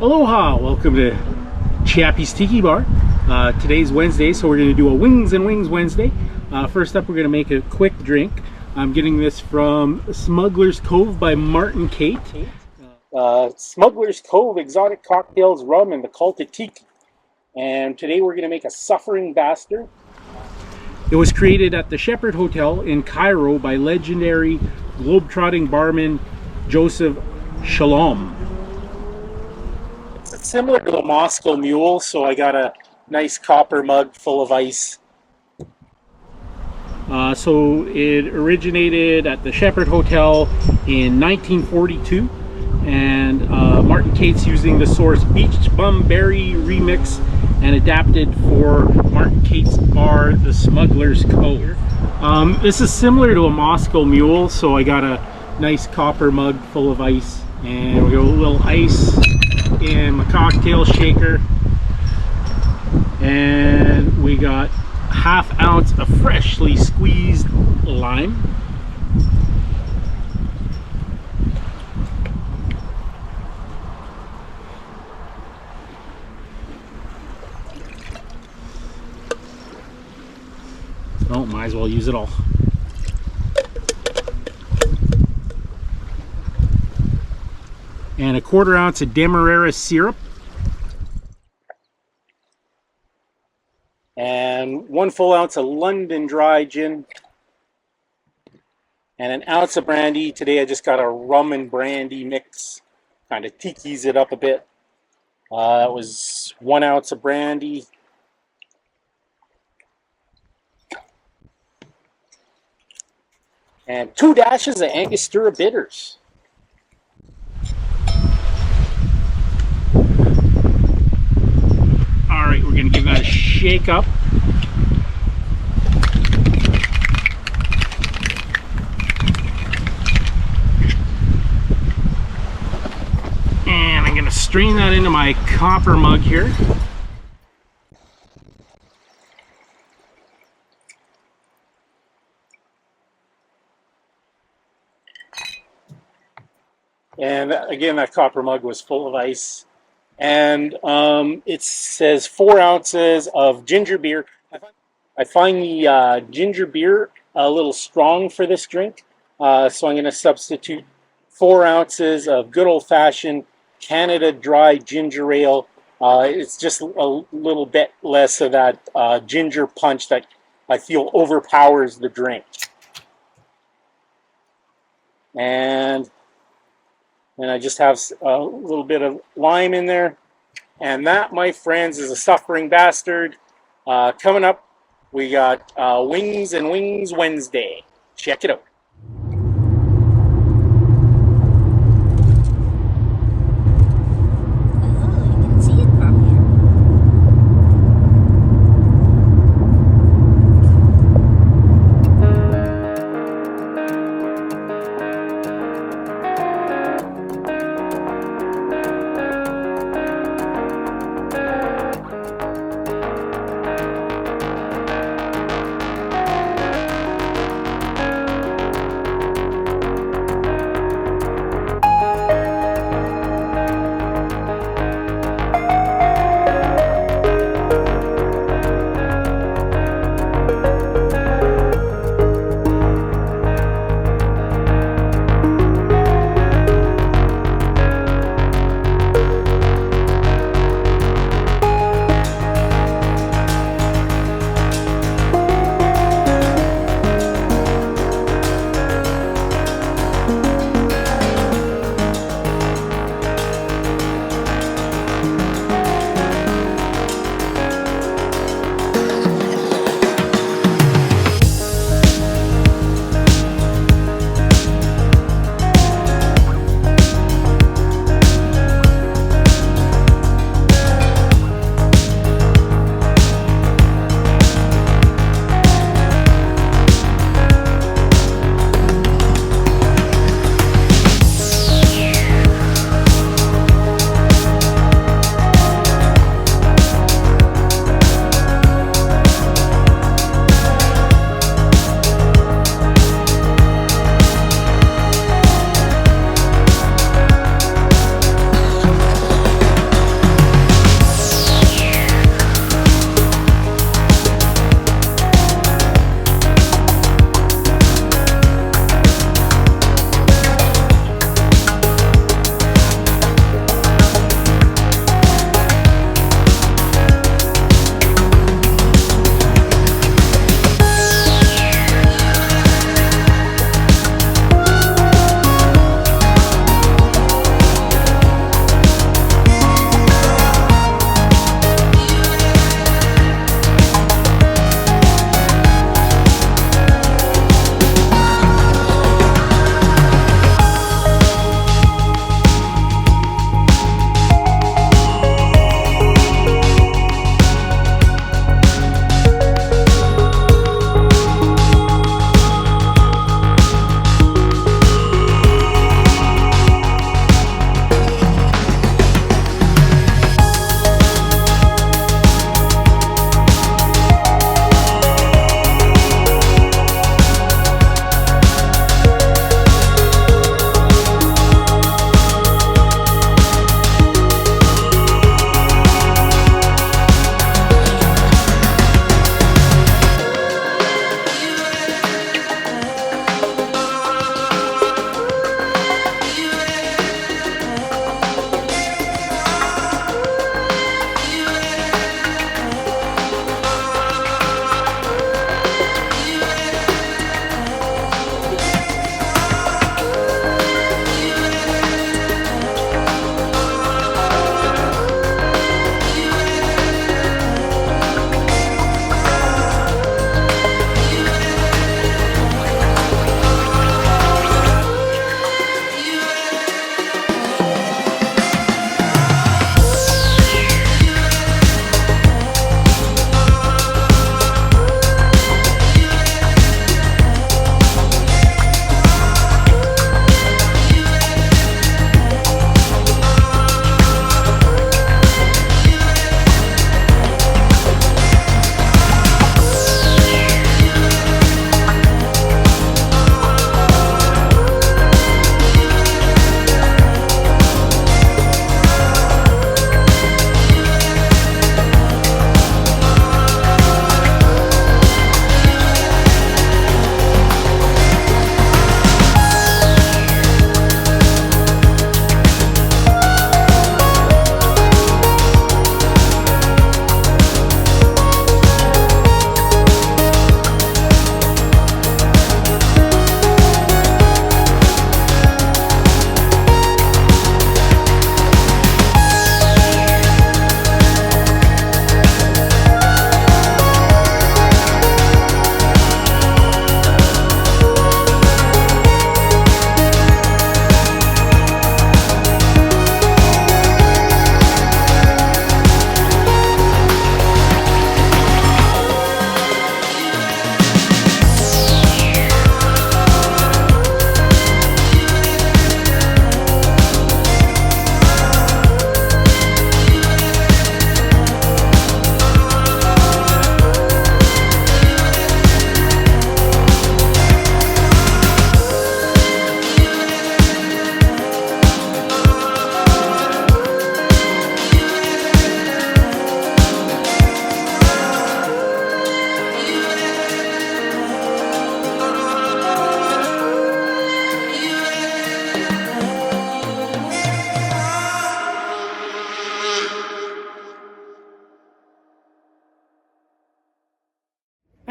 Aloha! Welcome to Chappie's Tiki Bar. Today's Wednesday, so we're going to do a Wings and Wings Wednesday. First up, we're going to make a quick drink. I'm getting this from Smuggler's Cove by Martin Cate. Smuggler's Cove Exotic Cocktails, Rum, and the Cult of Tiki. And today we're going to make a Suffering Bastard. It was created at the Shepherd Hotel in Cairo by legendary globetrotting barman Joseph Shalom. It's similar to the Moscow Mule, so I got a nice copper mug full of ice. So it originated at the Shepherd Hotel in 1942, and Martin Cate's using the source Beach Bum Berry remix and adapted for Martin Cate's bar, the Smuggler's Cove. This is similar to a Moscow Mule, so I got a nice copper mug full of ice, and we got a little ice in my cocktail shaker, and we got ½ ounce of freshly squeezed lime. Oh, might as well use it all. And a ¼ ounce of Demerara syrup. And 1 full ounce of London Dry Gin. And an ounce of brandy. Today I just got a rum and brandy mix. Kind of tiki's it up a bit. It was 1 ounce of brandy. And 2 dashes of Angostura bitters. Alright, we're going to give that a shake up. And I'm going to strain that into my copper mug here. And again, that copper mug was full of ice. And it says 4 ounces of ginger beer. I find the ginger beer a little strong for this drink. So I'm going to substitute 4 ounces of good old-fashioned Canada dry ginger ale. It's just a little bit less of that ginger punch that I feel overpowers the drink. And I just have a little bit of lime in there. And that, my friends, is a Suffering Bastard. Coming up, we got Wings and Wings Wednesday. Check it out.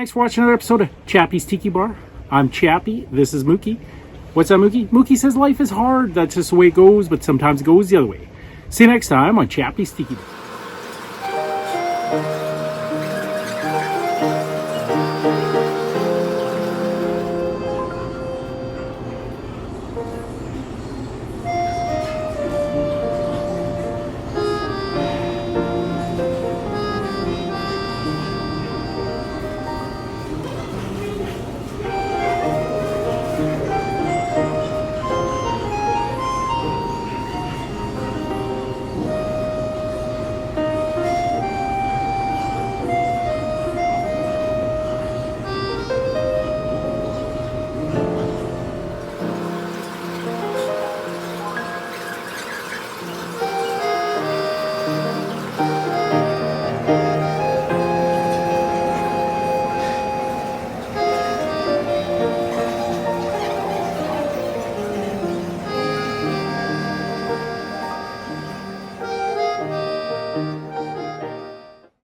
Thanks for watching another episode of Chappie's Tiki Bar. I'm Chappie. This is Mookie. What's up, Mookie? Mookie says life is hard. That's just the way it goes, but sometimes it goes the other way. See you next time on Chappie's Tiki Bar.